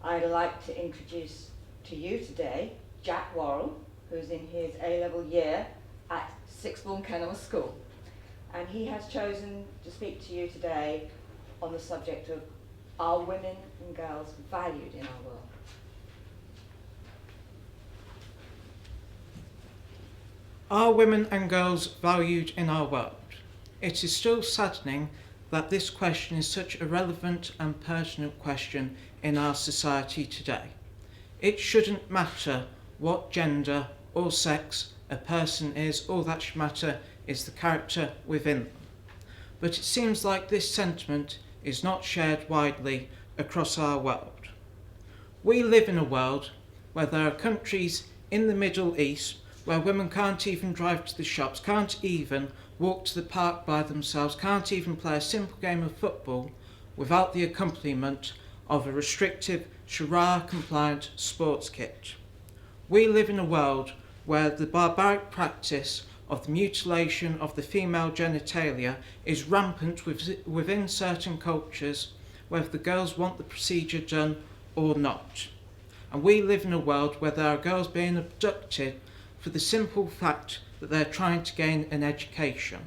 I'd like to introduce to you today Jack Worrall, who's in his A-level year at Sixth Form Kenilworth School. And he has chosen to speak to you today on the subject of, are women and girls valued in our world? Are women and girls valued in our world? It is still saddening that this question is such a relevant and pertinent question in our society today. It shouldn't matter what gender or sex a person is, all that should matter is the character within them. But it seems like this sentiment is not shared widely across our world. We live in a world where there are countries in the Middle East where women can't even drive to the shops, can't even walk to the park by themselves, can't even play a simple game of football without the accompaniment of a restrictive Sharia-compliant sports kit. We live in a world where the barbaric practice of the mutilation of the female genitalia is rampant within certain cultures, whether the girls want the procedure done or not. And we live in a world where there are girls being abducted for the simple fact that they're trying to gain an education.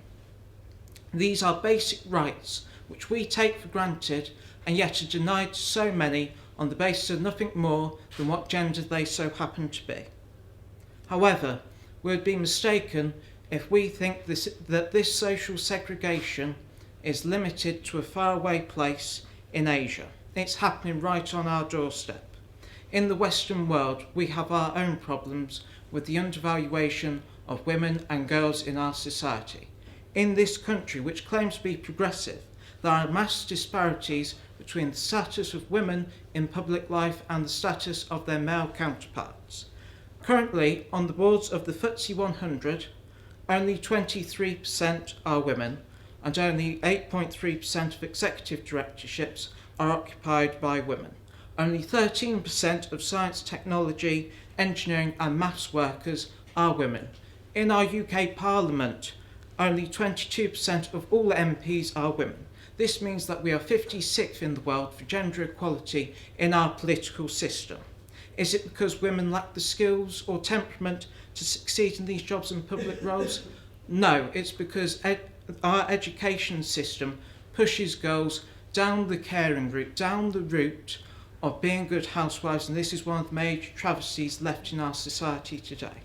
These are basic rights which we take for granted and yet are denied to so many on the basis of nothing more than what gender they so happen to be. However, we would be mistaken if we think that this social segregation is limited to a faraway place in Asia. It's happening right on our doorstep. In the Western world, we have our own problems with the undervaluation of women and girls in our society. In this country, which claims to be progressive, there are mass disparities between the status of women in public life and the status of their male counterparts. Currently, on the boards of the FTSE 100, only 23% are women, and only 8.3% of executive directorships are occupied by women. Only 13% of science, technology, engineering and maths workers are women. In our UK Parliament, only 22% of all MPs are women. This means that we are 56th in the world for gender equality in our political system. Is it because women lack the skills or temperament to succeed in these jobs and public roles? No, it's because our education system pushes girls down the caring route, down the route of being good housewives, and this is one of the major travesties left in our society today.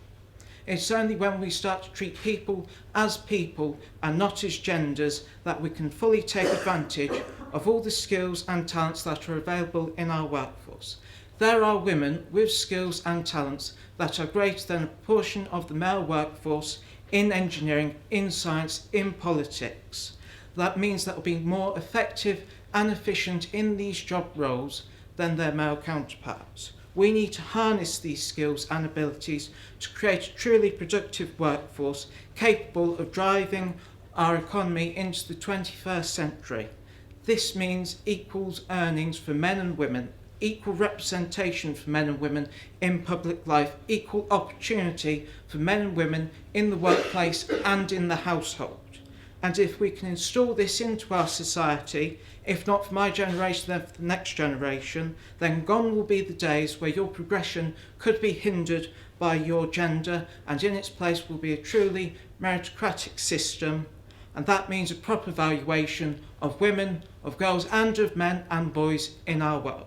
It's only when we start to treat people as people and not as genders that we can fully take advantage of all the skills and talents that are available in our workforce. There are women with skills and talents that are greater than a proportion of the male workforce in engineering, in science, in politics. That means that will be more effective and efficient in these job roles than their male counterparts. We need to harness these skills and abilities to create a truly productive workforce capable of driving our economy into the 21st century. This means equal earnings for men and women, equal representation for men and women in public life, equal opportunity for men and women in the workplace and in the household. And if we can install this into our society, if not for my generation, then for the next generation, then gone will be the days where your progression could be hindered by your gender, and in its place will be a truly meritocratic system, and that means a proper valuation of women, of girls and of men and boys in our world.